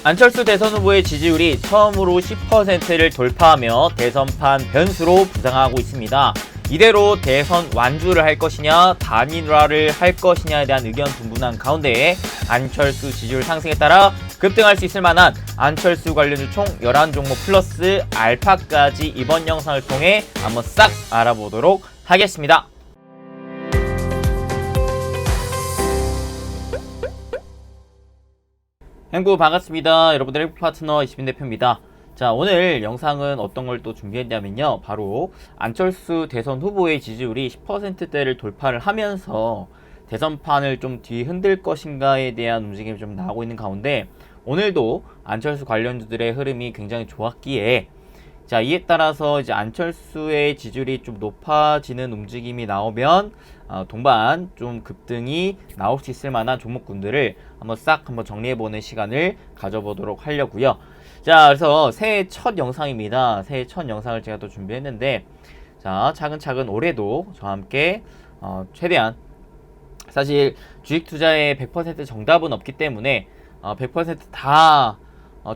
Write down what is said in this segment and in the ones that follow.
안철수 대선 후보의 지지율이 처음으로 10%를 돌파하며 대선판 변수로 부상하고 있습니다. 이대로 대선 완주를 할 것이냐 단일화를 할 것이냐에 대한 의견 분분한 가운데 안철수 지지율 상승에 따라 급등할 수 있을 만한 안철수 관련주 총 11종목 플러스 알파까지 이번 영상을 통해 한번 싹 알아보도록 하겠습니다. 행구 반갑습니다. 여러분들의 행구 파트너 이시빈 대표입니다. 자, 오늘 영상은 어떤 걸 또 준비했냐면요. 바로 안철수 대선 후보의 지지율이 10%대를 돌파를 하면서 대선판을 좀 뒤흔들 것인가에 대한 움직임이 좀 나오고 있는 가운데 오늘도 안철수 관련주들의 흐름이 굉장히 좋았기에 자, 이에 따라서 이제 안철수의 지지율이 좀 높아지는 움직임이 나오면 동반 좀 급등이 나올 수 있을 만한 종목군들을 한번 정리해보는 시간을 가져보도록 하려고요. 자, 그래서 새해 첫 영상입니다. 새해 첫 영상을 제가 또 준비했는데 자, 차근차근 올해도 저와 함께 최대한 사실 주식 투자의 100% 정답은 없기 때문에 100%다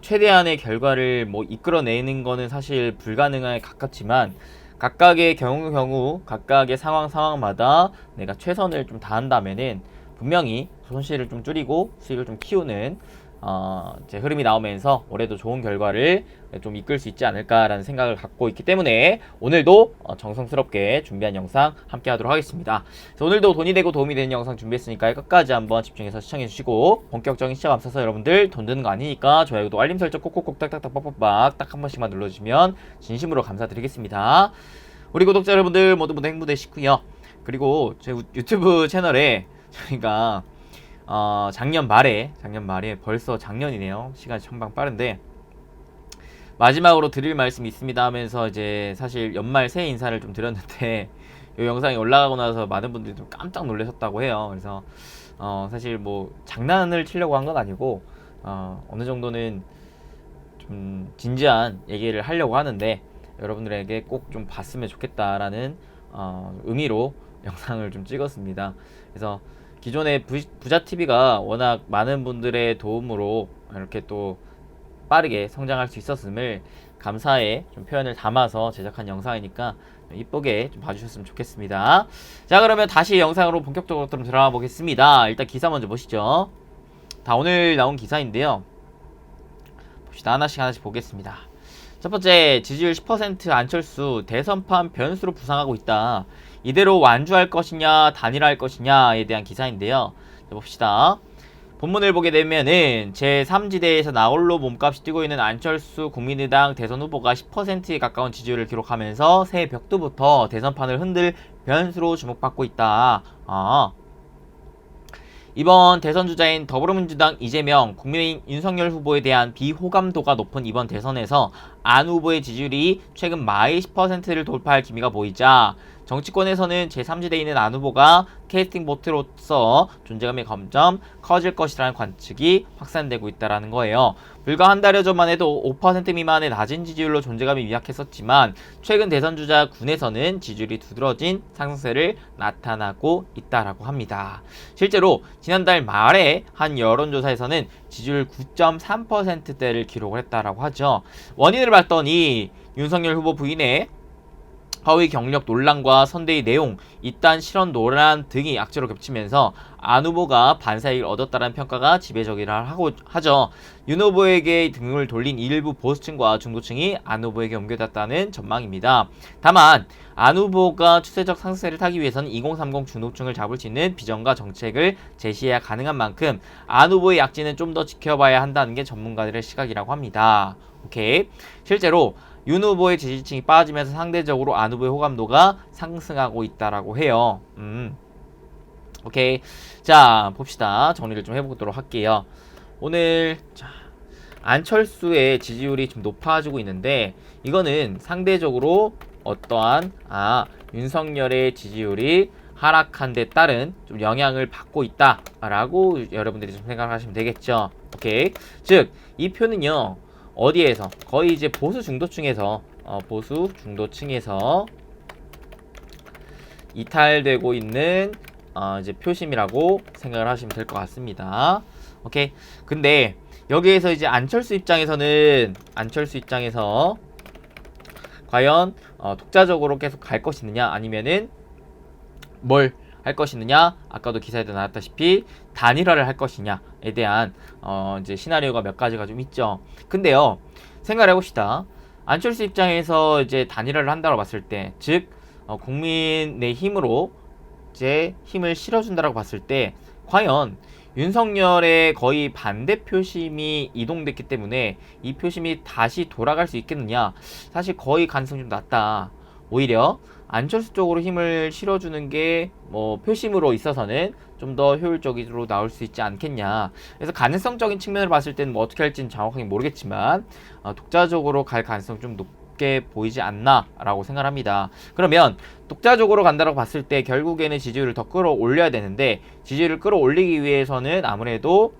최대한의 결과를 이끌어내는 거는 사실 불가능에 가깝지만 각각의 경우 각각의 상황마다 내가 최선을 좀 다한다면은 분명히 손실을 좀 줄이고 수익을 좀 키우는 이제 흐름이 나오면서 올해도 좋은 결과를 좀 이끌 수 있지 않을까라는 생각을 갖고 있기 때문에 오늘도 정성스럽게 준비한 영상 함께 하도록 하겠습니다. 그래서 오늘도 돈이 되고 도움이 되는 영상 준비했으니까 끝까지 한번 집중해서 시청해 주시고 본격적인 시작 앞서서 여러분들 돈 드는 거 아니니까 좋아요, 구독, 알림 설정 꼭꼭꼭 딱딱딱 빡빡빡 딱 한 번씩만 눌러주시면 진심으로 감사드리겠습니다. 우리 구독자 여러분들 모두 행복 되시고요. 그리고 제 유튜브 채널에 저희가 작년 말에 벌써 작년이네요. 시간이 청방 빠른데 마지막으로 드릴 말씀이 있습니다 하면서 이제 사실 연말 새해 인사를 좀 드렸는데 이 영상이 올라가고 나서 많은 분들이 좀 깜짝 놀라셨다고 해요. 그래서 사실 장난을 치려고 한 건 아니고 어느 정도는 좀 진지한 얘기를 하려고 하는데 여러분들에게 꼭 좀 봤으면 좋겠다라는 의미로 영상을 좀 찍었습니다. 그래서 기존의 부자TV가 워낙 많은 분들의 도움으로 이렇게 또 빠르게 성장할 수 있었음을 감사의 좀 표현을 담아서 제작한 영상이니까 이쁘게 좀 봐주셨으면 좋겠습니다. 자, 그러면 다시 영상으로 본격적으로 좀 들어가 보겠습니다. 일단 기사 먼저 보시죠. 다 오늘 나온 기사인데요. 봅시다. 하나씩 보겠습니다. 첫 번째, 지지율 10% 안철수 대선판 변수로 부상하고 있다. 이대로 완주할 것이냐 단일화할 것이냐에 대한 기사인데요. 자, 봅시다. 본문을 보게 되면은 제3지대에서 나홀로 몸값이 뛰고 있는 안철수 국민의당 대선 후보가 10%에 가까운 지지율을 기록하면서 새해 벽두부터 대선판을 흔들 변수로 주목받고 있다. 이번 대선 주자인 더불어민주당 이재명, 국민의힘 윤석열 후보에 대한 비호감도가 높은 이번 대선에서 안 후보의 지지율이 최근 마이 10%를 돌파할 기미가 보이자 정치권에서는 제3지대에 있는 안 후보가 캐스팅 보트로서 존재감이 점점 커질 것이라는 관측이 확산되고 있다는 거예요. 불과 한 달여 전만 해도 5% 미만의 낮은 지지율로 존재감이 미약했었지만 최근 대선 주자 군에서는 지지율이 두드러진 상승세를 나타나고 있다라고 합니다. 실제로 지난달 말에 한 여론조사에서는 지지율 9.3%대를 기록을 했다라고 하죠. 원인을 봤더니 윤석열 후보 부인의 허위 경력 논란과 선대위 내용, 이딴 실언 논란 등이 악재로 겹치면서 안 후보가 반사이익을 얻었다는 평가가 지배적이라 하죠. 윤 후보에게 등을 돌린 일부 보수층과 중도층이 안 후보에게 옮겨졌다는 전망입니다. 다만 안 후보가 추세적 상승세를 타기 위해서는 2030 중도층을 잡을 수 있는 비전과 정책을 제시해야 가능한 만큼 안 후보의 약진은 좀 더 지켜봐야 한다는 게 전문가들의 시각이라고 합니다. 오케이. 실제로 윤 후보의 지지층이 빠지면서 상대적으로 안 후보의 호감도가 상승하고 있다라고 해요. 오케이. 자, 봅시다. 정리를 좀 해보도록 할게요. 오늘 안철수의 지지율이 좀 높아지고 있는데 이거는 상대적으로 어떠한 윤석열의 지지율이 하락한 데 따른 좀 영향을 받고 있다라고 여러분들이 좀 생각하시면 되겠죠. 오케이. 즉, 이 표는요. 어디에서? 거의 이제 보수 중도층에서 이탈되고 있는 이제 표심이라고 생각을 하시면 될 것 같습니다. 오케이. 근데 여기에서 이제 안철수 입장에서 과연 독자적으로 계속 갈 것이느냐, 아니면은 뭘 할 것이느냐, 아까도 기사에도 나왔다시피 단일화를 할 것이냐에 대한 이제 시나리오가 몇 가지가 좀 있죠. 근데요, 생각을 해봅시다. 안철수 입장에서 이제 단일화를 한다고 봤을 때, 즉 국민의힘으로 이제 힘을 실어준다라고 봤을 때, 과연 윤석열의 거의 반대 표심이 이동됐기 때문에 이 표심이 다시 돌아갈 수 있겠느냐? 사실 거의 가능성이 좀 낮다. 오히려 안철수 쪽으로 힘을 실어주는 게 뭐 표심으로 있어서는 좀 더 효율적으로 나올 수 있지 않겠냐. 그래서 가능성적인 측면을 봤을 때는 뭐 어떻게 할지는 정확하게 모르겠지만 독자적으로 갈 가능성 좀 높게 보이지 않나 라고 생각합니다. 그러면 독자적으로 간다고 봤을 때 결국에는 지지율을 더 끌어올려야 되는데, 지지율을 끌어올리기 위해서는 아무래도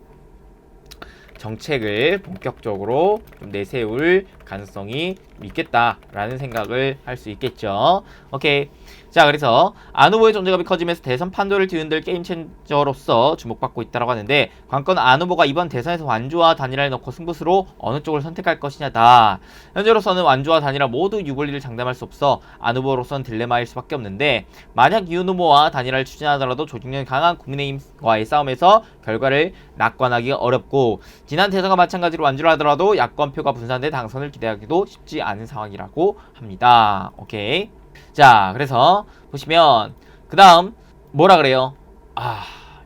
정책을 본격적으로 좀 내세울 가능성이 있겠다라는 생각을 할 수 있겠죠. 오케이. 자, 그래서 안 후보의 존재감이 커지면서 대선 판도를 뒤흔들 게임체인저로서 주목받고 있다고 하는데, 관건은 안 후보가 이번 대선에서 완주와 단일화를 넣고 승부수로 어느 쪽을 선택할 것이냐다. 현재로서는 완주와 단일화 모두 유불리를 장담할 수 없어 안 후보로서는 딜레마일 수밖에 없는데, 만약 이윤 후보와 단일화를 추진하더라도 조직력이 강한 국민의힘과의 싸움에서 결과를 낙관하기가 어렵고, 지난 대선과 마찬가지로 완주를 하더라도 야권표가 분산돼 당선을 기대하기도 쉽지 않은 상황이라고 합니다. 오케이. 자, 그래서 보시면 그 다음 뭐라 그래요?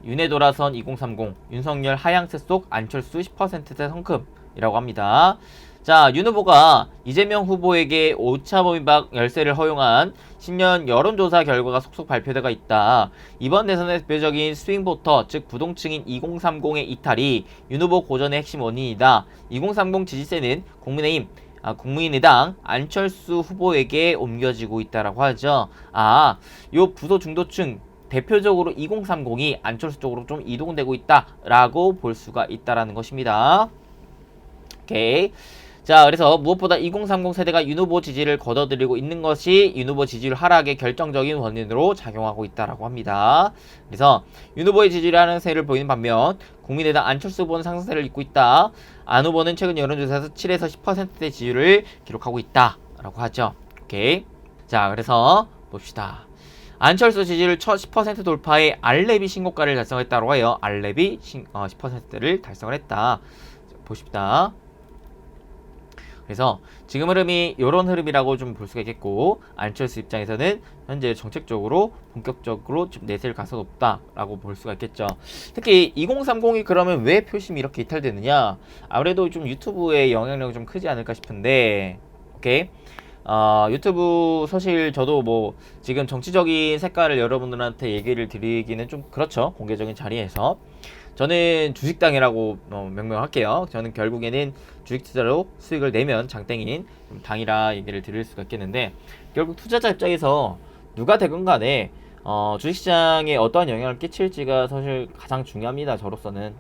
윤회 돌아선 2030 윤석열 하향세 속 안철수 10%대 성큼이라고 합니다. 자, 윤 후보가 이재명 후보에게 오차 범위박 열세를 허용한 신년 여론조사 결과가 속속 발표되고 있다. 이번 대선의 대표적인 스윙보터, 즉 부동층인 2030의 이탈이 윤 후보 고전의 핵심 원인이다. 2030 지지세는 국민의당 안철수 후보에게 옮겨지고 있다라고 하죠. 요 부도 중도층 대표적으로 2030이 안철수 쪽으로 좀 이동되고 있다라고 볼 수가 있다라는 것입니다. 오케이. 자, 그래서 무엇보다 2030 세대가 윤 후보 지지를 걷어들이고 있는 것이 윤 후보 지지율 하락의 결정적인 원인으로 작용하고 있다라고 합니다. 그래서 윤 후보의 지지율이 하락세를 보이는 반면 국민의당 안철수 후보는 상승세를 잇고 있다. 안 후보는 최근 여론조사에서 7에서 10%대 지지율을 기록하고 있다라고 하죠. 오케이. 자, 그래서 봅시다. 안철수 지지율 10% 돌파에 알렙이 신고가를 달성했다고 해요. 알렙이 10%를 달성을 했다. 보십시다. 그래서 지금 흐름이 이런 흐름이라고 좀 볼 수가 있겠고, 안철수 입장에서는 현재 정책적으로 본격적으로 좀 내세울 가능성이 높다라고 볼 수가 있겠죠. 특히 2030이 그러면 왜 표심이 이렇게 이탈되느냐? 아무래도 좀 유튜브의 영향력이 좀 크지 않을까 싶은데, 오케이. 유튜브 사실 저도 뭐 지금 정치적인 색깔을 여러분들한테 얘기를 드리기는 좀 그렇죠. 공개적인 자리에서. 저는 주식당이라고 명명할게요. 저는 결국에는 주식 투자로 수익을 내면 장땡인 당이라 얘기를 드릴 수가 있겠는데, 결국 투자자 입장에서 누가 되건 간에 주식시장에 어떠한 영향을 끼칠지가 사실 가장 중요합니다. 저로서는.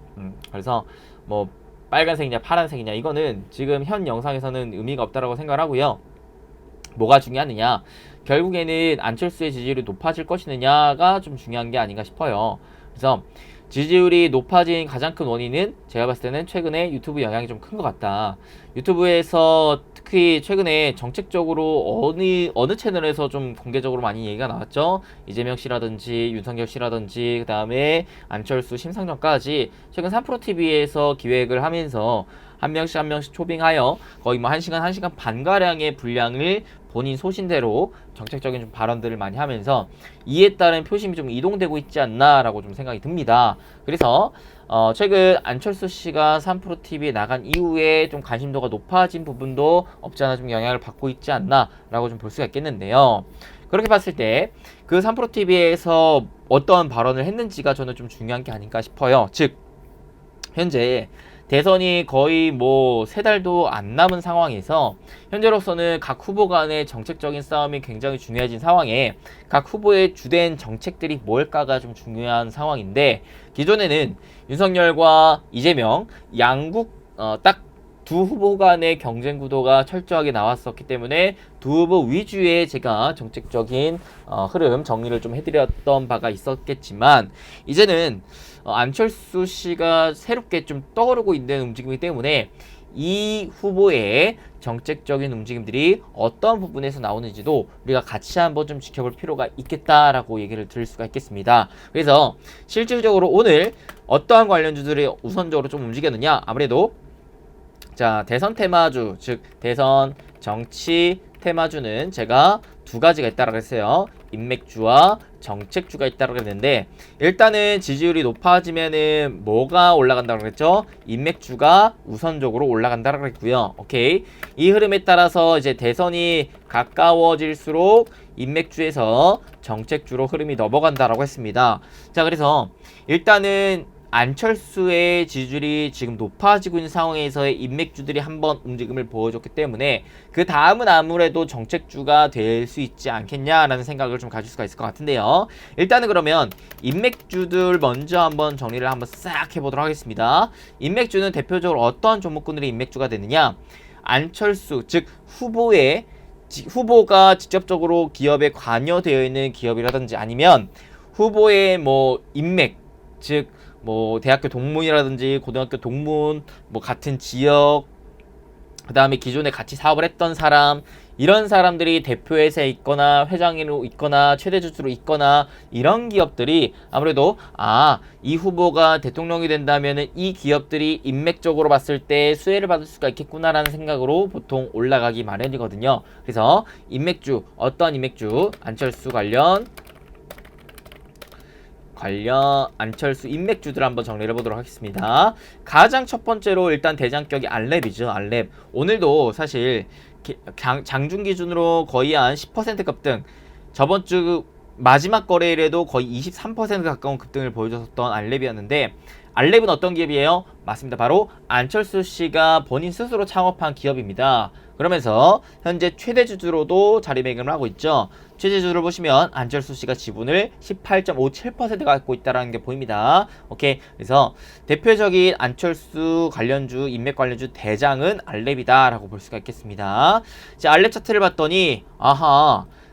그래서 뭐 빨간색이냐 파란색이냐 이거는 지금 현 영상에서는 의미가 없다라고 생각을 하고요. 뭐가 중요하느냐, 결국에는 안철수의 지지율이 높아질 것이느냐가 좀 중요한 게 아닌가 싶어요. 그래서 지지율이 높아진 가장 큰 원인은 제가 봤을 때는 최근에 유튜브 영향이 좀 큰 것 같다. 유튜브에서 특히 최근에 정책적으로 어느 채널에서 좀 공개적으로 많이 얘기가 나왔죠. 이재명 씨라든지 윤석열 씨라든지 그 다음에 안철수, 심상정까지 최근 3프로TV에서 기획을 하면서 한 명씩 초빙하여 거의 뭐 1시간 반가량의 분량을 본인 소신대로 정책적인 좀 발언들을 많이 하면서 이에 따른 표심이 좀 이동되고 있지 않나라고 좀 생각이 듭니다. 그래서 최근 안철수 씨가 3프로TV에 나간 이후에 좀 관심도가 높아진 부분도 없지 않아 좀 영향을 받고 있지 않나라고 좀 볼 수가 있겠는데요. 그렇게 봤을 때 그 3프로TV에서 어떤 발언을 했는지가 저는 좀 중요한 게 아닌가 싶어요. 즉 현재 대선이 거의 뭐 3달도 안 남은 상황에서 현재로서는 각 후보 간의 정책적인 싸움이 굉장히 중요해진 상황에 각 후보의 주된 정책들이 뭘까가 좀 중요한 상황인데, 기존에는 윤석열과 이재명 양국 딱 두 후보 간의 경쟁 구도가 철저하게 나왔었기 때문에 두 후보 위주의 제가 정책적인 흐름 정리를 좀 해드렸던 바가 있었겠지만, 이제는 안철수 씨가 새롭게 좀 떠오르고 있는 움직임이기 때문에 이 후보의 정책적인 움직임들이 어떤 부분에서 나오는지도 우리가 같이 한번 좀 지켜볼 필요가 있겠다라고 얘기를 드릴 수가 있겠습니다. 그래서 실질적으로 오늘 어떠한 관련주들이 우선적으로 좀 움직였느냐, 아무래도 자, 대선 테마주, 즉 대선 정치 테마주는 제가 두 가지가 있다라고 했어요. 인맥주와 정책주가 있다라고 했는데, 일단은 지지율이 높아지면은 뭐가 올라간다고 했죠? 인맥주가 우선적으로 올라간다라고 했고요. 오케이. 이 흐름에 따라서 이제 대선이 가까워질수록 인맥주에서 정책주로 흐름이 넘어간다라고 했습니다. 자, 그래서 일단은 안철수의 지지율이 지금 높아지고 있는 상황에서의 인맥주들이 한번 움직임을 보여줬기 때문에 그 다음은 아무래도 정책주가 될 수 있지 않겠냐라는 생각을 좀 가질 수가 있을 것 같은데요. 일단은 그러면 인맥주들 먼저 한번 정리를 한번 싹 해보도록 하겠습니다. 인맥주는 대표적으로 어떤 종목군들이 인맥주가 되느냐, 안철수 즉 후보가 직접적으로 기업에 관여되어 있는 기업이라든지, 아니면 후보의 뭐 인맥 즉 뭐 대학교 동문이라든지 고등학교 동문, 뭐 같은 지역, 그 다음에 기존에 같이 사업을 했던 사람, 이런 사람들이 대표회사에 있거나 회장으로 있거나 최대 주주로 있거나, 이런 기업들이 아무래도 이 후보가 대통령이 된다면은 이 기업들이 인맥적으로 봤을 때 수혜를 받을 수가 있겠구나라는 생각으로 보통 올라가기 마련이거든요. 그래서 인맥주, 어떤 인맥주, 안철수 관련 안철수 인맥주들 한번 정리를 해보도록 하겠습니다. 가장 첫 번째로 일단 대장격이 알랩이죠. 알랩. 오늘도 사실 장중 기준으로 거의 한 10% 급등, 저번 주 마지막 거래일에도 거의 23% 가까운 급등을 보여줬던 알랩이었는데, 알랩은 어떤 기업이에요? 맞습니다. 바로 안철수 씨가 본인 스스로 창업한 기업입니다. 그러면서 현재 최대 주주로도 자리매김을 하고 있죠. 최대 주주를 보시면 안철수 씨가 지분을 18.57% 갖고 있다는 게 보입니다. 오케이. 그래서 대표적인 안철수 관련주, 인맥 관련주 대장은 알랩이다라고 볼 수가 있겠습니다. 자, 알랩 차트를 봤더니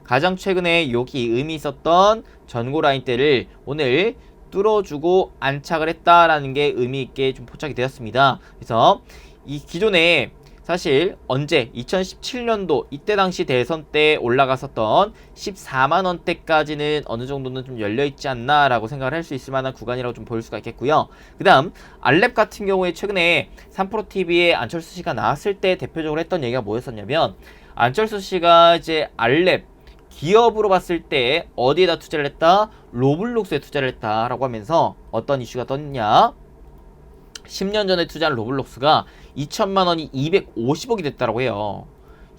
가장 최근에 여기 의미 있었던 전고 라인대를 오늘 뚫어주고 안착을 했다라는 게 의미 있게 좀 포착이 되었습니다. 그래서 이 기존에 사실 언제 2017년도 이때 당시 대선 때 올라갔었던 14만원대까지는 어느 정도는 좀 열려있지 않나 라고 생각을 할 수 있을 만한 구간이라고 좀 볼 수가 있겠고요. 그 다음 알랩 같은 경우에 최근에 3프로TV에 안철수 씨가 나왔을 때 대표적으로 했던 얘기가 뭐였었냐면, 안철수 씨가 이제 알랩 기업으로 봤을 때 어디에다 투자를 했다? 로블록스에 투자를 했다라고 하면서 어떤 이슈가 떴냐? 10년 전에 투자한 로블록스가 2천만원이 250억이 됐다라고 해요.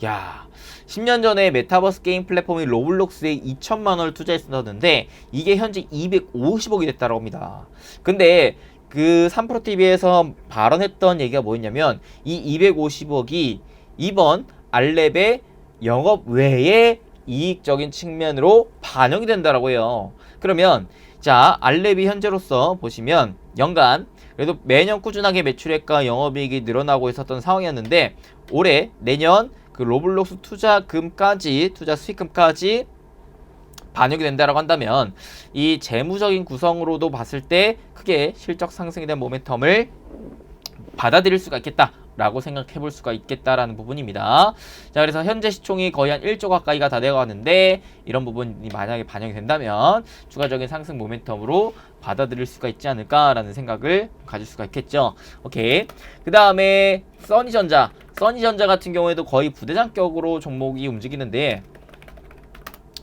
야, 10년 전에 메타버스 게임 플랫폼인 로블록스에 2천만원을 투자했었는데 이게 현재 250억이 됐다라고 합니다. 근데 그 3프로TV에서 발언했던 얘기가 뭐였냐면, 이 250억이 이번 알랩의 영업 외에 이익적인 측면으로 반영이 된다라고 해요. 그러면 자, 알랩이 현재로서 보시면 연간 그래도 매년 꾸준하게 매출액과 영업이익이 늘어나고 있었던 상황이었는데, 올해 내년 그 로블록스 투자금까지, 투자 수익금까지 반영이 된다라고 한다면 이 재무적인 구성으로도 봤을 때 크게 실적 상승에 대한 모멘텀을 받아들일 수가 있겠다 라고 생각해 볼 수가 있겠다라는 부분입니다. 자, 그래서 현재 시총이 거의 한 1조 가까이가 다 되어가는데, 이런 부분이 만약에 반영이 된다면 추가적인 상승 모멘텀으로 받아들일 수가 있지 않을까라는 생각을 가질 수가 있겠죠. 오케이. 그 다음에 써니전자 같은 경우에도 거의 부대장격으로 종목이 움직이는데,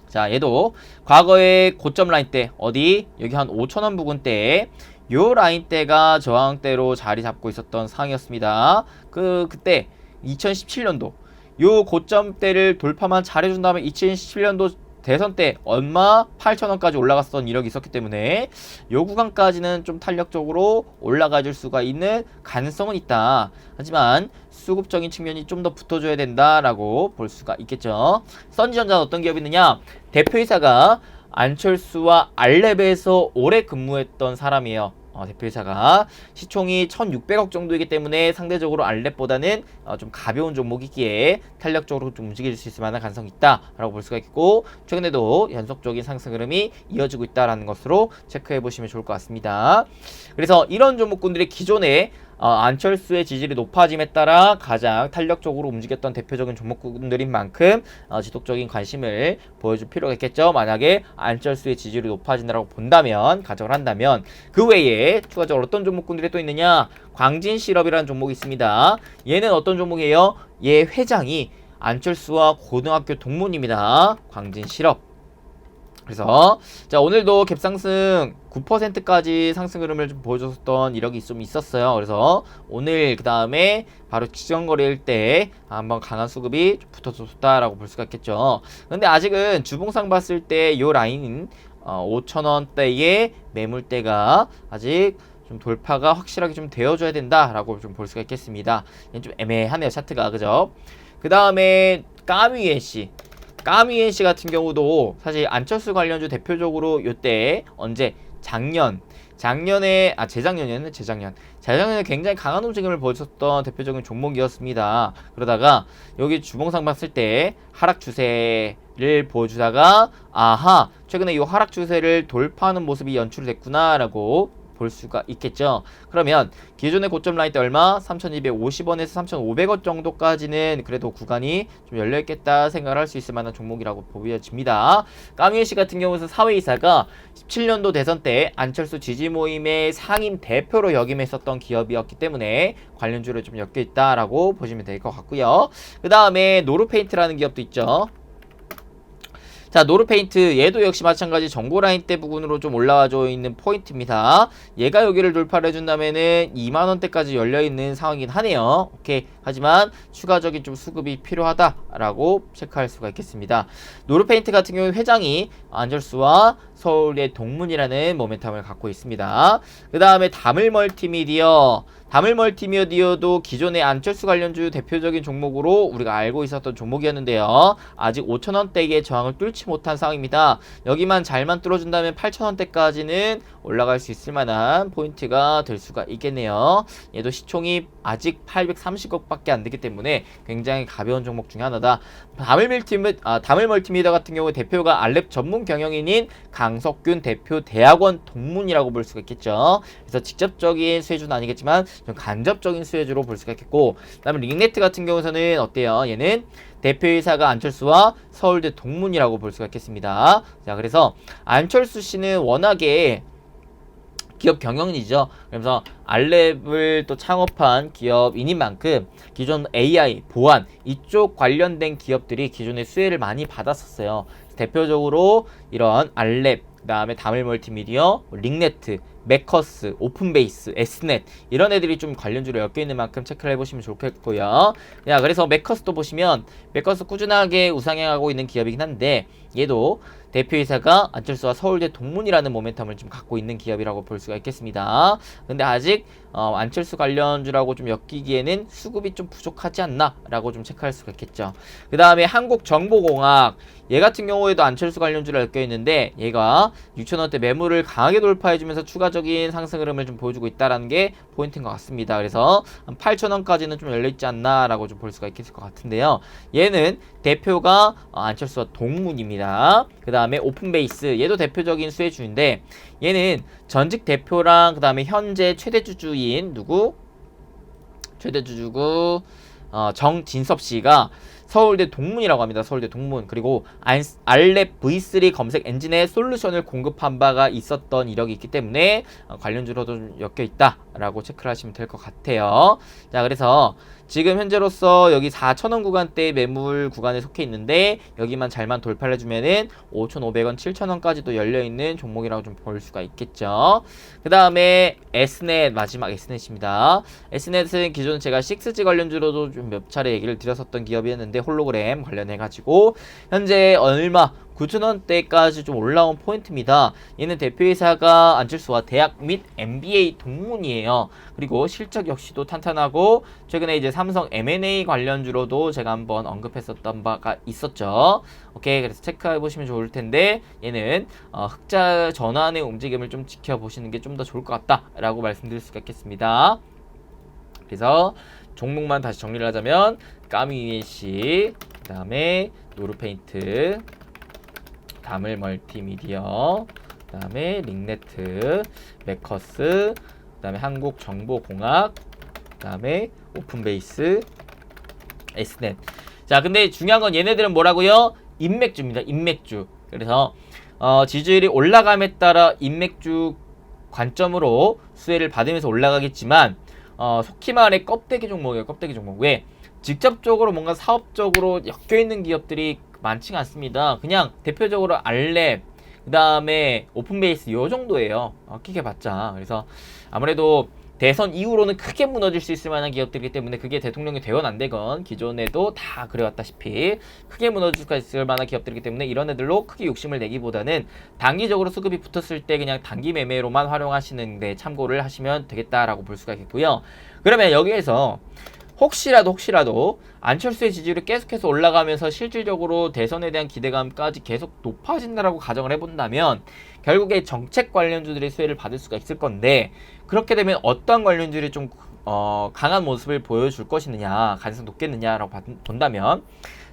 자, 얘도 과거의 고점 라인대 어디 여기 한 5천원 부근대에 요 라인대가 저항대로 자리 잡고 있었던 상황이었습니다. 그때 2017년도 요 고점대를 돌파만 잘해준다면 2017년도 대선 때 얼마 8,000원까지 올라갔던 이력이 있었기 때문에 요 구간까지는 좀 탄력적으로 올라가 줄 수가 있는 가능성은 있다. 하지만 수급적인 측면이 좀 더 붙어줘야 된다라고 볼 수가 있겠죠. 써니전자는 어떤 기업이 있느냐? 대표이사가 안철수와 알랩에서 오래 근무했던 사람이에요. 대표이사가 시총이 1600억 정도이기 때문에 상대적으로 알랩보다는 좀 가벼운 종목이기에 탄력적으로 좀 움직일 수 있을 만한 가능성이 있다라고 볼 수가 있고, 최근에도 연속적인 상승 흐름이 이어지고 있다라는 것으로 체크해 보시면 좋을 것 같습니다. 그래서 이런 종목군들이 기존에 안철수의 지지율이 높아짐에 따라 가장 탄력적으로 움직였던 대표적인 종목군들인 만큼 지속적인 관심을 보여줄 필요가 있겠죠. 만약에 안철수의 지지율이 높아진다고 본다면, 가정을 한다면, 그 외에 추가적으로 어떤 종목군들이 또 있느냐, 광진실업이라는 종목이 있습니다. 얘는 어떤 종목이에요? 얘 회장이 안철수와 고등학교 동문입니다. 광진실업. 그래서 자, 오늘도 갭상승 9%까지 상승 흐름을 좀 보여줬던 이력이 좀 있었어요. 그래서 오늘 그 다음에 바로 지정거래일 때 한번 강한 수급이 붙어줬다라고 볼 수가 있겠죠. 근데 아직은 주봉상 봤을 때 요 라인 5,000원대의 매물대가 아직 좀 돌파가 확실하게 좀 되어줘야 된다라고 좀 볼 수가 있겠습니다. 좀 애매하네요, 차트가. 그죠? 그 다음에 까미엔씨 같은 경우도 사실 안철수 관련주 대표적으로 요때 언제 재작년에 굉장히 강한 움직임을 보였었던 대표적인 종목이었습니다. 그러다가 여기 주봉상 봤을 때 하락 추세를 보여주다가 최근에 이 하락 추세를 돌파하는 모습이 연출됐구나라고 볼 수가 있겠죠. 그러면 기존의 고점 라인 때 얼마? 3,250원에서 3,500원 정도까지는 그래도 구간이 좀 열려있겠다 생각을 할 수 있을 만한 종목이라고 보여집니다. 까미씨 같은 경우는 사회이사가 17년도 대선 때 안철수 지지 모임의 상임 대표로 역임했었던 기업이었기 때문에 관련주를 좀 엮여있다라고 보시면 될 것 같고요. 그 다음에 노르페인트라는 기업도 있죠. 자, 노르페인트 얘도 역시 마찬가지 정고 라인 대 부근으로 좀 올라와줘 있는 포인트입니다. 얘가 여기를 돌파를 해준다면은 2만원대까지 열려있는 상황이긴 하네요. 오케이. 하지만 추가적인 좀 수급이 필요하다라고 체크할 수가 있겠습니다. 노르페인트 같은 경우는 회장이 안철수와 서울의 동문이라는 모멘텀을 갖고 있습니다. 그 다음에 다물멀티미디어도 기존의 안철수 관련주 대표적인 종목으로 우리가 알고 있었던 종목이었는데요. 아직 5,000원대의 저항을 뚫지 못한 상황입니다. 여기만 잘만 뚫어준다면 8,000원대까지는 올라갈 수 있을 만한 포인트가 될 수가 있겠네요. 얘도 시총이 아직 830억밖에 안 되기 때문에 굉장히 가벼운 종목 중에 하나다. 다물멀티미디어 같은 경우 대표가 알랩 전문 경영인인 강석균 대표 대학원 동문이라고 볼 수가 있겠죠. 그래서 직접적인 수혜주는 아니겠지만 좀 간접적인 수혜주로 볼 수가 있겠고, 그 다음에 링네트 같은 경우에는 어때요? 얘는 대표이사가 안철수와 서울대 동문이라고 볼 수가 있겠습니다. 자, 그래서 안철수 씨는 워낙에 기업 경영이죠. 그래서 알랩을 또 창업한 기업인인 만큼 기존 AI, 보안 이쪽 관련된 기업들이 기존에 수혜를 많이 받았었어요. 대표적으로 이런 알랩, 그 다음에 다물멀티미디어, 링네트, 메커스, 오픈베이스, 에스넷 이런 애들이 좀 관련주로 엮여있는 만큼 체크를 해보시면 좋겠고요. 야, 그래서 메커스도 보시면 메커스 꾸준하게 우상향하고 있는 기업이긴 한데 얘도 대표이사가 안철수와 서울대 동문이라는 모멘텀을 좀 갖고 있는 기업이라고 볼 수가 있겠습니다. 근데 아직 안철수 관련주라고 좀 엮이기에는 수급이 좀 부족하지 않나 라고 좀 체크할 수가 있겠죠. 그 다음에 한국정보공학, 얘 같은 경우에도 안철수 관련주를 엮여있는데 얘가 6,000원대 매물을 강하게 돌파해주면서 추가적인 상승 흐름을 좀 보여주고 있다는 게 포인트인 것 같습니다. 그래서 8,000원까지는 좀 열려있지 않나 라고 좀 볼 수가 있겠을 것 같은데요. 얘는 대표가 안철수와 동문입니다. 그 다음에 오픈베이스, 얘도 대표적인 수혜주인데 얘는 전직 대표랑 그 다음에 현재 최대주주인 최대주주고 정진섭 씨가 서울대 동문이라고 합니다. 서울대 동문. 그리고 알랩 V3 검색 엔진의 솔루션을 공급한 바가 있었던 이력이 있기 때문에 관련주로도 좀 엮여 있다라고 체크를 하시면 될 것 같아요. 자, 그래서 지금 현재로서 여기 4,000원 구간대 매물 구간에 속해 있는데 여기만 잘만 돌파를 해주면은 5,500원, 7,000원까지도 열려있는 종목이라고 좀 볼 수가 있겠죠. 그 다음에 에스넷, 마지막 에스넷입니다. 에스넷은 기존 제가 6G 관련주로도 좀 몇 차례 얘기를 드렸었던 기업이었는데 홀로그램 관련해가지고 현재 얼마 9,000원대까지 좀 올라온 포인트입니다. 얘는 대표이사가 안철수와 대학 및 MBA 동문이에요. 그리고 실적 역시도 탄탄하고 최근에 이제 삼성 M&A 관련주로도 제가 한번 언급했었던 바가 있었죠. 오케이, 그래서 체크해 보시면 좋을 텐데 얘는 흑자 전환의 움직임을 좀 지켜보시는 게 좀 더 좋을 것 같다라고 말씀드릴 수가 있겠습니다. 그래서 종목만 다시 정리를 하자면 까미C, 그 다음에 노르페인트, 다물 멀티미디어, 그 다음에 링네트, 메커스, 그 다음에 한국정보공학, 그 다음에 오픈베이스, S넷. 자, 근데 중요한 건 얘네들은 뭐라고요? 인맥주입니다. 인맥주. 그래서 지지율이 올라감에 따라 인맥주 관점으로 수혜를 받으면서 올라가겠지만 속히 말해 껍데기 종목이에요. 껍데기 종목. 왜? 직접적으로 뭔가 사업적으로 엮여있는 기업들이 많지가 않습니다. 그냥 대표적으로 알랩, 그 다음에 오픈베이스 요 정도예요. 크게 봤자. 그래서 아무래도 대선 이후로는 크게 무너질 수 있을 만한 기업들이기 때문에 그게 대통령이 되건 안 되건 기존에도 다 그래왔다시피 크게 무너질 수 있을 만한 기업들이기 때문에 이런 애들로 크게 욕심을 내기보다는 단기적으로 수급이 붙었을 때 그냥 단기 매매로만 활용하시는데 참고를 하시면 되겠다라고 볼 수가 있겠고요. 그러면 여기에서 혹시라도 안철수의 지지율이 계속해서 올라가면서 실질적으로 대선에 대한 기대감까지 계속 높아진다라고 가정을 해본다면 결국에 정책 관련주들의 수혜를 받을 수가 있을 건데 그렇게 되면 어떤 관련주들이 좀 강한 모습을 보여줄 것이느냐, 가능성 높겠느냐라고 본다면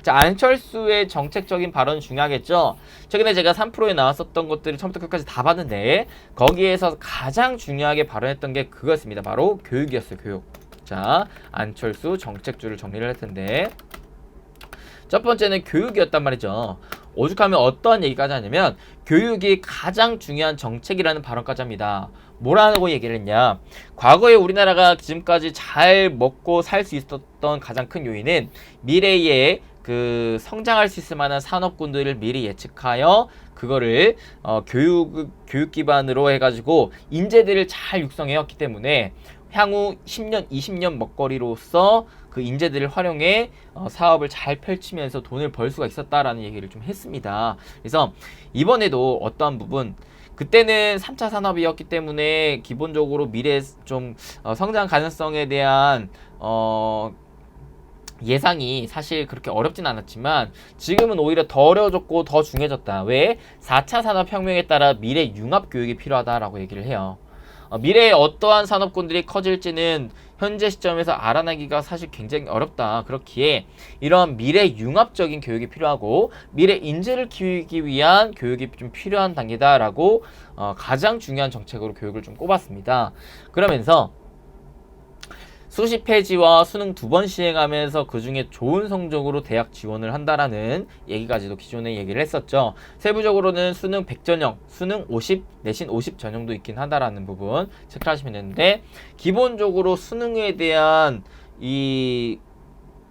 자, 안철수의 정책적인 발언 중요하겠죠. 최근에 제가 3%에 나왔었던 것들을 처음부터 끝까지 다 봤는데 거기에서 가장 중요하게 발언했던 게 그거였습니다. 바로 교육이었어요. 교육. 자, 안철수 정책주를 정리를 할 텐데 첫 번째는 교육이었단 말이죠. 오죽하면 어떠한 얘기까지 하냐면 교육이 가장 중요한 정책이라는 발언까지 합니다. 뭐라고 얘기를 했냐. 과거에 우리나라가 지금까지 잘 먹고 살 수 있었던 가장 큰 요인은 미래에 그 성장할 수 있을 만한 산업군들을 미리 예측하여 그거를 교육 기반으로 해가지고 인재들을 잘 육성해왔기 때문에 향후 10년, 20년 먹거리로서 그 인재들을 활용해 사업을 잘 펼치면서 돈을 벌 수가 있었다라는 얘기를 좀 했습니다. 그래서 이번에도 어떠한 부분 그때는 3차 산업이었기 때문에 기본적으로 미래 좀 성장 가능성에 대한 예상이 사실 그렇게 어렵진 않았지만 지금은 오히려 더 어려워졌고 더 중요해졌다. 왜? 4차 산업혁명에 따라 미래 융합 교육이 필요하다라고 얘기를 해요. 미래에 어떠한 산업군들이 커질지는 현재 시점에서 알아내기가 사실 굉장히 어렵다. 그렇기에 이런 미래 융합적인 교육이 필요하고 미래 인재를 키우기 위한 교육이 좀 필요한 단계다라고 가장 중요한 정책으로 교육을 좀 꼽았습니다. 그러면서 수시 폐지와 수능 2번 시행하면서 그 중에 좋은 성적으로 대학 지원을 한다라는 얘기까지도 기존에 얘기를 했었죠. 세부적으로는 수능 100 전형, 수능 50, 내신 50 전형도 있긴 하다라는 부분 체크하시면 되는데 기본적으로 수능에 대한 이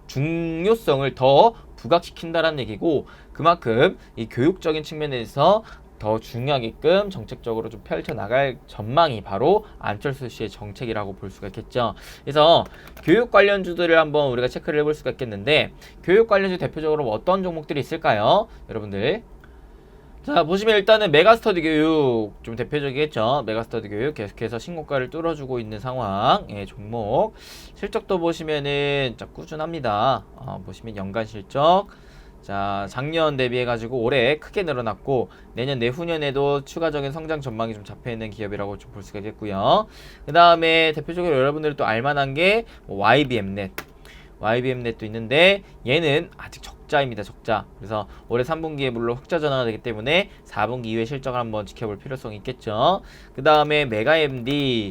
중요성을 더 부각시킨다라는 얘기고 그만큼 이 교육적인 측면에서 더 중요하게끔 정책적으로 좀 펼쳐나갈 전망이 바로 안철수 씨의 정책이라고 볼 수가 있겠죠. 그래서 교육 관련주들을 한번 우리가 체크를 해볼 수가 있겠는데 교육 관련주 대표적으로 어떤 종목들이 있을까요? 여러분들 자 보시면 일단은 메가스터디 교육 좀 대표적이겠죠. 메가스터디 교육 계속해서 신고가를 뚫어주고 있는 상황 종목 실적도 보시면은 꾸준합니다. 보시면 연간 실적 자 작년 대비해가지고 올해 크게 늘어났고 내년 내후년에도 추가적인 성장 전망이 좀 잡혀있는 기업이라고 좀 볼 수가 있겠고요. 그 다음에 대표적으로 여러분들이 또 알만한 게 YBM넷 YBM넷도 있는데 얘는 아직 적자입니다. 적자. 그래서 올해 3분기에 물론 흑자 전환가 되기 때문에 4분기 이후에 실적을 한번 지켜볼 필요성이 있겠죠. 그 다음에 메가MD도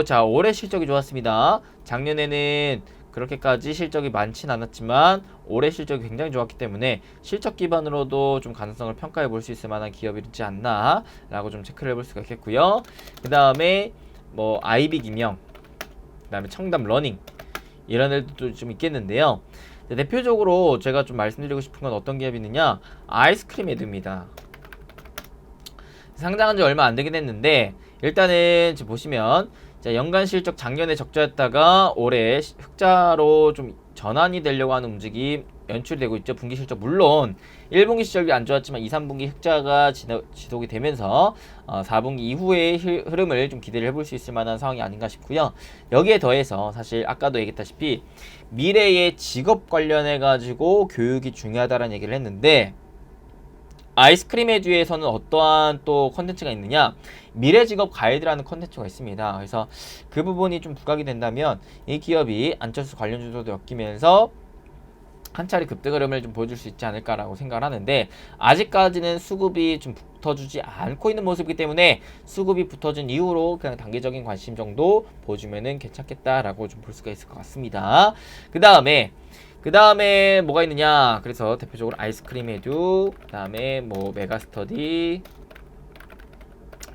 자 올해 실적이 좋았습니다. 작년에는 그렇게까지 실적이 많진 않았지만 올해 실적이 굉장히 좋았기 때문에 실적 기반으로도 좀 가능성을 평가해 볼 수 있을 만한 기업이지 않나 라고 좀 체크를 해볼 수가 있겠고요. 그 다음에 뭐 IB김영, 그 다음에 청담러닝 이런 애들도 좀 있겠는데요. 대표적으로 제가 좀 말씀드리고 싶은 건 어떤 기업이 있느냐, 아이스크림 애드입니다. 상장한 지 얼마 안 되긴 했는데 일단은 지금 보시면 자, 연간 실적 작년에 적자였다가 올해 흑자로 좀 전환이 되려고 하는 움직임 연출되고 있죠. 분기 실적 물론 1분기 실적이 안 좋았지만 2, 3분기 흑자가 지속이 되면서 4분기 이후의 흐름을 좀 기대를 해볼 수 있을 만한 상황이 아닌가 싶고요. 여기에 더해서 사실 아까도 얘기했다시피 미래의 직업 관련해 가지고 교육이 중요하다라는 얘기를 했는데 아이스크림의 뒤에서는 어떠한 또 컨텐츠가 있느냐, 미래직업 가이드라는 컨텐츠가 있습니다. 그래서 그 부분이 좀 부각이 된다면 이 기업이 안철수 관련주도 엮이면서 한 차례 급등 흐름을 좀 보여줄 수 있지 않을까라고 생각을 하는데, 아직까지는 수급이 좀 붙어주지 않고 있는 모습이기 때문에 수급이 붙어준 이후로 그냥 단기적인 관심 정도 보여주면은 괜찮겠다라고 좀 볼 수가 있을 것 같습니다. 그 다음에 뭐가 있느냐, 그래서 대표적으로 아이스크림 에듀, 그 다음에 뭐 메가스터디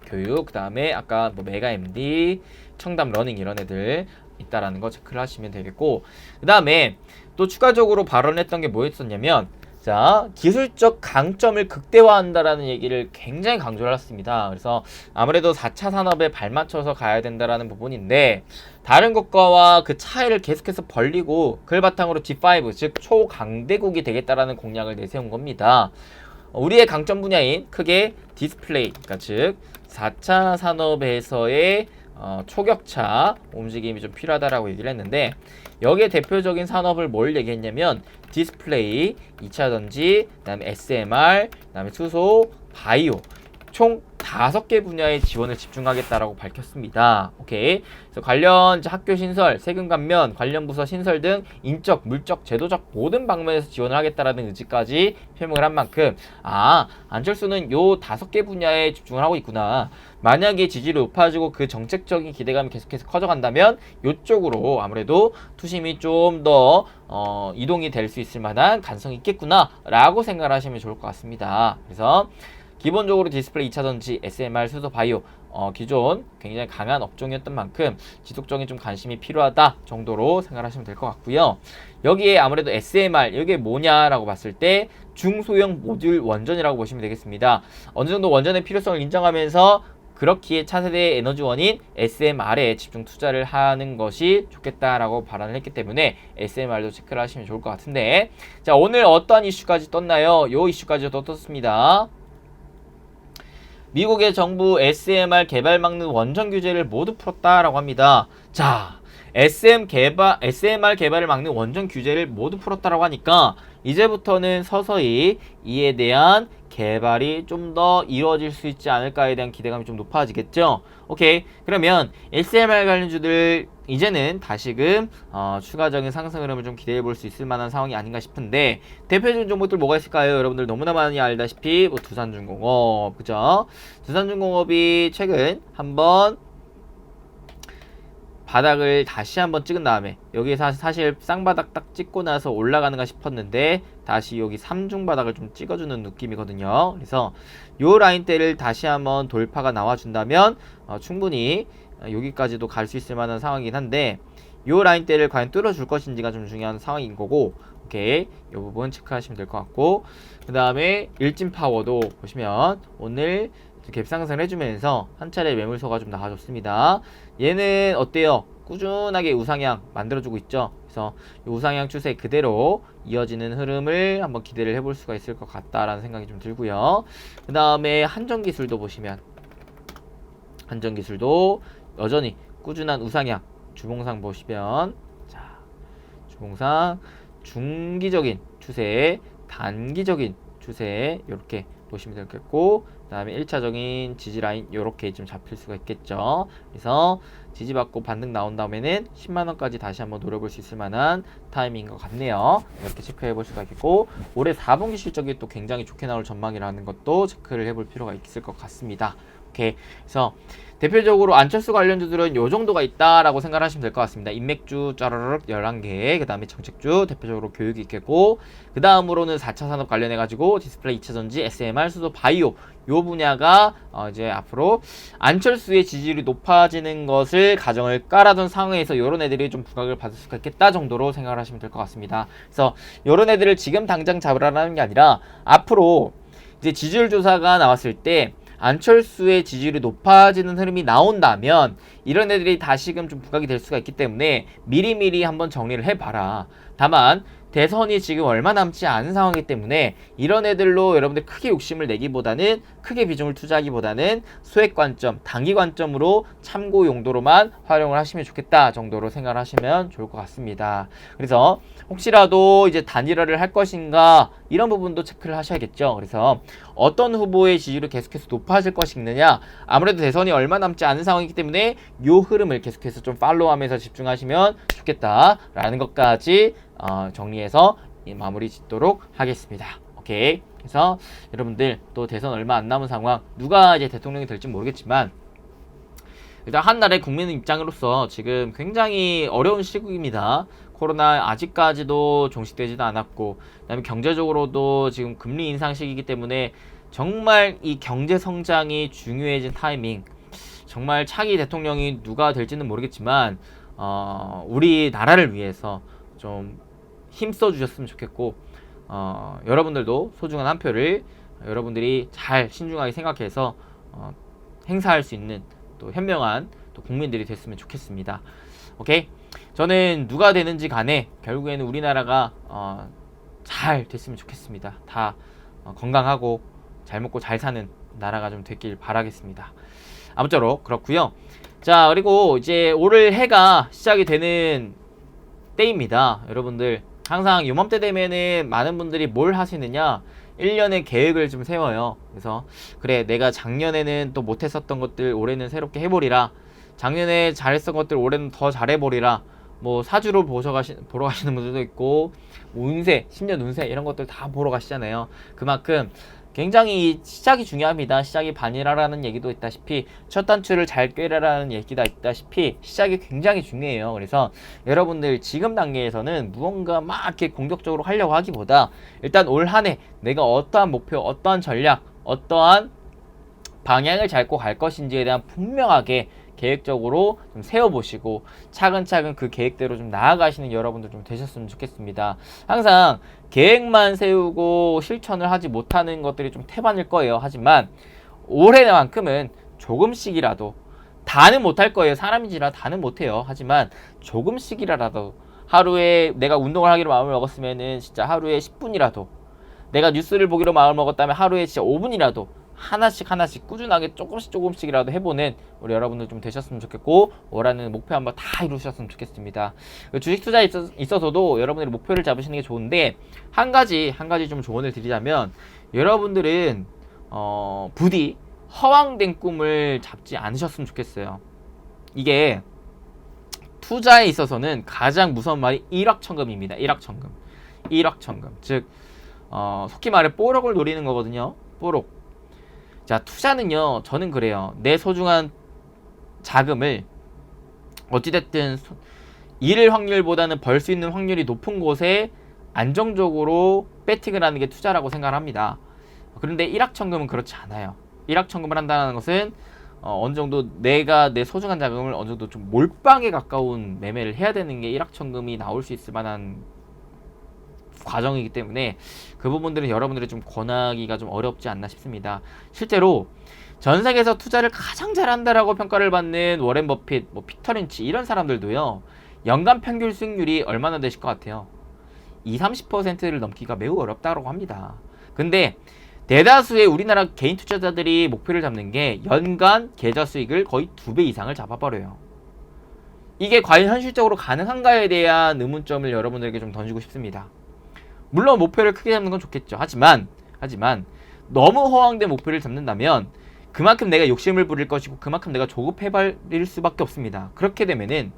교육, 그 다음에 아까 뭐 메가 MD, 청담 러닝 이런 애들 있다라는 거 체크를 하시면 되겠고, 그 다음에 또 추가적으로 발언했던 게 뭐였었냐면, 자, 기술적 강점을 극대화한다라는 얘기를 굉장히 강조를 했습니다. 그래서 아무래도 4차 산업에 발맞춰서 가야 된다라는 부분인데, 다른 국가와 그 차이를 계속해서 벌리고 그걸 바탕으로 G5, 즉 초강대국이 되겠다라는 공약을 내세운 겁니다. 우리의 강점 분야인 크게 디스플레이, 그러니까 즉 4차 산업에서의 초격차 움직임이 좀 필요하다라고 얘기를 했는데, 여기에 대표적인 산업을 뭘 얘기했냐면 디스플레이, 2차 전지, 그 다음에 SMR, 그 다음에 수소, 바이오 총 5개 분야에 지원을 집중하겠다라고 밝혔습니다. 오케이. 그래서 관련 학교 신설, 세금 감면, 관련 부서 신설 등 인적, 물적, 제도적 모든 방면에서 지원을 하겠다라는 의지까지 표명을 한 만큼, 안철수는 요 5개 분야에 집중을 하고 있구나. 만약에 지지율이 높아지고 그 정책적인 기대감이 계속해서 커져간다면 요쪽으로 아무래도 투심이 좀 더 이동이 될 수 있을 만한 가능성이 있겠구나 라고 생각을 하시면 좋을 것 같습니다. 그래서 기본적으로 디스플레이, 2차 전지, SMR, 수소, 바이오 기존 굉장히 강한 업종이었던 만큼 지속적인 좀 관심이 필요하다 정도로 생각하시면 될 것 같고요. 여기에 아무래도 SMR, 이게 뭐냐라고 봤을 때 중소형 모듈 원전이라고 보시면 되겠습니다. 어느 정도 원전의 필요성을 인정하면서 그렇기에 차세대 에너지원인 SMR에 집중 투자를 하는 것이 좋겠다라고 발언을 했기 때문에 SMR도 체크를 하시면 좋을 것 같은데, 자, 오늘 어떠한 이슈까지 떴나요? 요 이슈까지도 떴습니다. 미국의 정부 SMR 개발 막는 원전 규제를 모두 풀었다라고 합니다. 자, SMR 개발을 막는 원전 규제를 모두 풀었다라고 하니까 이제부터는 서서히 이에 대한 개발이 좀 더 이루어질 수 있지 않을까에 대한 기대감이 좀 높아지겠죠. 오케이. 그러면 SMR 관련주들 이제는 다시금 추가적인 상승 흐름을 좀 기대해 볼 수 있을 만한 상황이 아닌가 싶은데, 대표적인 종목들 뭐가 있을까요? 여러분들 너무나 많이 알다시피 뭐 두산중공업, 그죠? 두산중공업이 최근 한번 바닥을 다시 한번 찍은 다음에 여기서 사실 쌍바닥 딱 찍고 나서 올라가는가 싶었는데 다시 여기 3중 바닥을 좀 찍어주는 느낌이거든요. 그래서 요 라인대를 다시 한번 돌파가 나와준다면 충분히 여기까지도 갈 수 있을 만한 상황이긴 한데, 요 라인대를 과연 뚫어줄 것인지가 좀 중요한 상황인 거고, 오케이, 요 부분 체크하시면 될 것 같고, 그 다음에 일진파워도 보시면 오늘 갭상승을 해주면서 한 차례 매물소가 좀 나와줬습니다. 얘는 어때요? 꾸준하게 우상향 만들어주고 있죠. 그래서 이 우상향 추세 그대로 이어지는 흐름을 한번 기대를 해볼 수가 있을 것 같다라는 생각이 좀 들고요. 그 다음에 한전기술도 보시면 한전기술도 여전히 꾸준한 우상향, 주봉상 보시면, 자, 주봉상 중기적인 추세, 단기적인 추세 이렇게 보시면 되겠고, 그 다음에 1차적인 지지라인 이렇게 좀 잡힐 수가 있겠죠. 그래서 지지받고 반등 나온 다음에는 10만원까지 다시 한번 노려볼 수 있을 만한 타이밍인 것 같네요. 이렇게 체크해 볼 수가 있겠고, 올해 4분기 실적이 또 굉장히 좋게 나올 전망이라는 것도 체크를 해볼 필요가 있을 것 같습니다. 오케이. 그래서 대표적으로 안철수 관련주들은 요 정도가 있다라고 생각하시면 될 것 같습니다. 인맥주 짜르륵 11개, 그 다음에 정책주 대표적으로 교육이 있겠고, 그 다음으로는 4차 산업 관련해가지고 디스플레이, 2차 전지, SMR, 수소, 바이오 요 분야가 이제 앞으로 안철수의 지지율이 높아지는 것을 가정을 깔아둔 상황에서 요런 애들이 좀 부각을 받을 수가 있겠다 정도로 생각을 하시면 될 것 같습니다. 그래서 요런 애들을 지금 당장 잡으라는 게 아니라 앞으로 이제 지지율 조사가 나왔을 때 안철수의 지지율이 높아지는 흐름이 나온다면 이런 애들이 다시금 좀 부각이 될 수가 있기 때문에 미리미리 한번 정리를 해봐라. 다만 대선이 지금 얼마 남지 않은 상황이기 때문에 이런 애들로 여러분들 크게 욕심을 내기보다는, 크게 비중을 투자하기보다는 소액 관점, 단기 관점으로 참고 용도로만 활용을 하시면 좋겠다 정도로 생각을 하시면 좋을 것 같습니다. 그래서 혹시라도 이제 단일화를 할 것인가 이런 부분도 체크를 하셔야겠죠. 그래서 어떤 후보의 지지율이 계속해서 높아질 것이냐, 아무래도 대선이 얼마 남지 않은 상황이기 때문에 요 흐름을 계속해서 좀 팔로우하면서 집중하시면 좋겠다라는 것까지 정리해서 마무리 짓도록 하겠습니다. 오케이. 그래서 여러분들 또 대선 얼마 안 남은 상황, 누가 이제 대통령이 될지 모르겠지만 일단 한 나라의 국민 입장으로서 지금 굉장히 어려운 시국입니다. 코로나 아직까지도 종식되지도 않았고, 그다음에 경제적으로도 지금 금리 인상 시기이기 때문에 정말 이 경제 성장이 중요해진 타이밍. 정말 차기 대통령이 누가 될지는 모르겠지만 우리 나라를 위해서 좀 힘써 주셨으면 좋겠고, 여러분들도 소중한 한 표를 여러분들이 잘 신중하게 생각해서 행사할 수 있는 또 현명한 또 국민들이 됐으면 좋겠습니다. 오케이. 저는 누가 되는지 간에 결국에는 우리나라가 잘 됐으면 좋겠습니다. 다 건강하고 잘 먹고 잘 사는 나라가 좀 됐길 바라겠습니다. 아무쪼록 그렇고요. 자, 그리고 이제 올 해가 시작이 되는 때입니다. 여러분들 항상 요맘때 되면은 많은 분들이 뭘 하시느냐, 1년의 계획을 좀 세워요. 그래서 그래, 내가 작년에는 또 못했었던 것들 올해는 새롭게 해보리라, 작년에 잘했던 것들 올해는 더 잘해보리라, 뭐 사주를 보러 가시는 분들도 있고, 운세, 10년 운세 이런 것들 다 보러 가시잖아요. 그만큼 굉장히 시작이 중요합니다. 시작이 반이라라는 얘기도 있다시피, 첫 단추를 잘 꿰라라는 얘기가 있다시피 시작이 굉장히 중요해요. 그래서 여러분들 지금 단계에서는 무언가 막 이렇게 공격적으로 하려고 하기보다 일단 올 한 해 내가 어떠한 목표, 어떠한 전략, 어떠한 방향을 잡고 갈 것인지에 대한 분명하게 계획적으로 좀 세워보시고 차근차근 그 계획대로 좀 나아가시는 여러분들 좀 되셨으면 좋겠습니다. 항상 계획만 세우고 실천을 하지 못하는 것들이 좀 태반일 거예요. 하지만 올해만큼은 조금씩이라도, 다는 못할 거예요. 사람이지라 다는 못해요. 하지만 조금씩이라도, 하루에 내가 운동을 하기로 마음을 먹었으면은 진짜 하루에 10분이라도, 내가 뉴스를 보기로 마음을 먹었다면 하루에 진짜 5분이라도 하나씩 꾸준하게 조금씩이라도 해보는 우리 여러분들 좀 되셨으면 좋겠고, 원하는 목표 한번 다 이루셨으면 좋겠습니다. 주식 투자에 있어서도 여러분들이 목표를 잡으시는 게 좋은데, 한 가지 좀 조언을 드리자면, 여러분들은 부디 허황된 꿈을 잡지 않으셨으면 좋겠어요. 이게 투자에 있어서는 가장 무서운 말이 일확천금입니다. 일확천금. 즉 속히 말해 뽀록을 노리는 거거든요. 뽀록. 자, 투자는요, 저는 그래요. 내 소중한 자금을 어찌됐든 잃을 확률보다는 벌 수 있는 확률이 높은 곳에 안정적으로 배팅을 하는 게 투자라고 생각을 합니다. 그런데 일확천금은 그렇지 않아요. 일확천금을 한다는 것은 어느 정도 내가 내 소중한 자금을 어느 정도 좀 몰빵에 가까운 매매를 해야 되는 게 일확천금이 나올 수 있을 만한 과정이기 때문에 그 부분들은 여러분들이 좀 권하기가 좀 어렵지 않나 싶습니다. 실제로 전 세계에서 투자를 가장 잘한다라고 평가를 받는 워렌 버핏, 뭐 피터 린치 이런 사람들도요, 연간 평균 수익률이 얼마나 되실 것 같아요? 20-30%를 넘기가 매우 어렵다고 합니다. 근데 대다수의 우리나라 개인 투자자들이 목표를 잡는 게 연간 계좌 수익을 거의 2배 이상을 잡아버려요. 이게 과연 현실적으로 가능한가에 대한 의문점을 여러분들에게 좀 던지고 싶습니다. 물론 목표를 크게 잡는 건 좋겠죠. 하지만 너무 허황된 목표를 잡는다면 그만큼 내가 욕심을 부릴 것이고 그만큼 내가 조급해버릴 수밖에 없습니다. 그렇게 되면은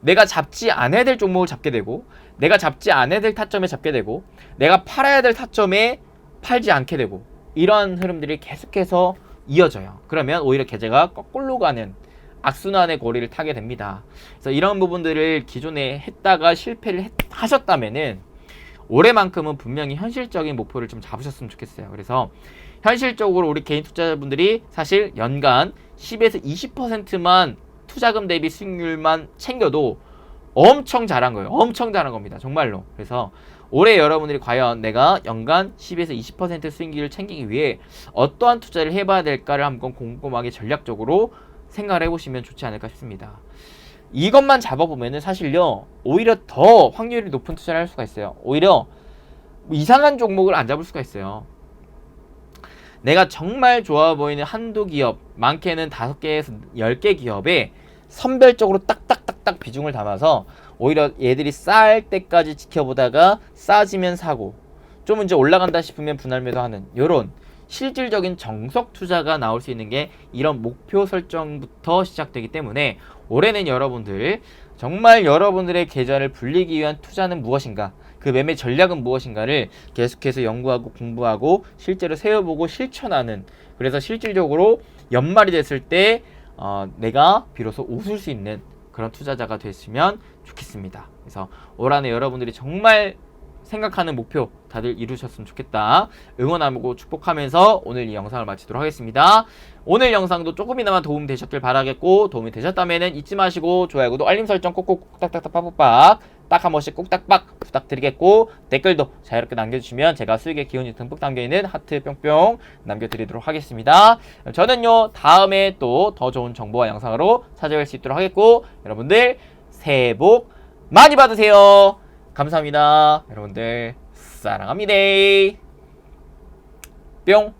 내가 잡지 않아야 될 종목을 잡게 되고, 내가 잡지 않아야 될 타점에 잡게 되고, 내가 팔아야 될 타점에 팔지 않게 되고, 이런 흐름들이 계속해서 이어져요. 그러면 오히려 계좌가 거꾸로 가는 악순환의 고리를 타게 됩니다. 그래서 이런 부분들을 기존에 했다가 실패를 하셨다면은 올해만큼은 분명히 현실적인 목표를 좀 잡으셨으면 좋겠어요. 그래서 현실적으로 우리 개인 투자자분들이 사실 연간 10에서 20%만 투자금 대비 수익률만 챙겨도 엄청 잘한 거예요. 엄청 잘한 겁니다. 정말로. 그래서 올해 여러분들이 과연 내가 연간 10에서 20% 수익률을 챙기기 위해 어떠한 투자를 해봐야 될까를 한번 꼼꼼하게 전략적으로 생각을 해보시면 좋지 않을까 싶습니다. 이것만 잡아보면은 사실요, 오히려 더 확률이 높은 투자를 할 수가 있어요. 오히려 이상한 종목을 안 잡을 수가 있어요. 내가 정말 좋아 보이는 한두 기업, 많게는 5개에서 10개 기업에 선별적으로 딱딱딱딱 비중을 담아서 오히려 얘들이 쌀 때까지 지켜보다가 싸지면 사고, 좀 이제 올라간다 싶으면 분할 매도하는 요런 실질적인 정석 투자가 나올 수 있는 게 이런 목표 설정부터 시작되기 때문에 올해는 여러분들 정말 여러분들의 계좌를 불리기 위한 투자는 무엇인가, 그 매매 전략은 무엇인가를 계속해서 연구하고 공부하고 실제로 세워보고 실천하는, 그래서 실질적으로 연말이 됐을 때 내가 비로소 웃을 수 있는 그런 투자자가 됐으면 좋겠습니다. 그래서 올 한해 여러분들이 정말 생각하는 목표 다들 이루셨으면 좋겠다. 응원하고 축복하면서 오늘 이 영상을 마치도록 하겠습니다. 오늘 영상도 조금이나마 도움 되셨길 바라겠고, 도움이 되셨다면 잊지 마시고 좋아요, 구독, 알림 설정 꼭꼭 딱딱딱 빡빡빡 딱 한 번씩 꼭딱빡 부탁드리겠고, 댓글도 자유롭게 남겨주시면 제가 수익의 기운이 듬뿍 담겨있는 하트 뿅뿅 남겨드리도록 하겠습니다. 저는요, 다음에 또 더 좋은 정보와 영상으로 찾아뵐 수 있도록 하겠고, 여러분들 새해 복 많이 받으세요. 감사합니다. 여러분들 사랑합니다. 뿅.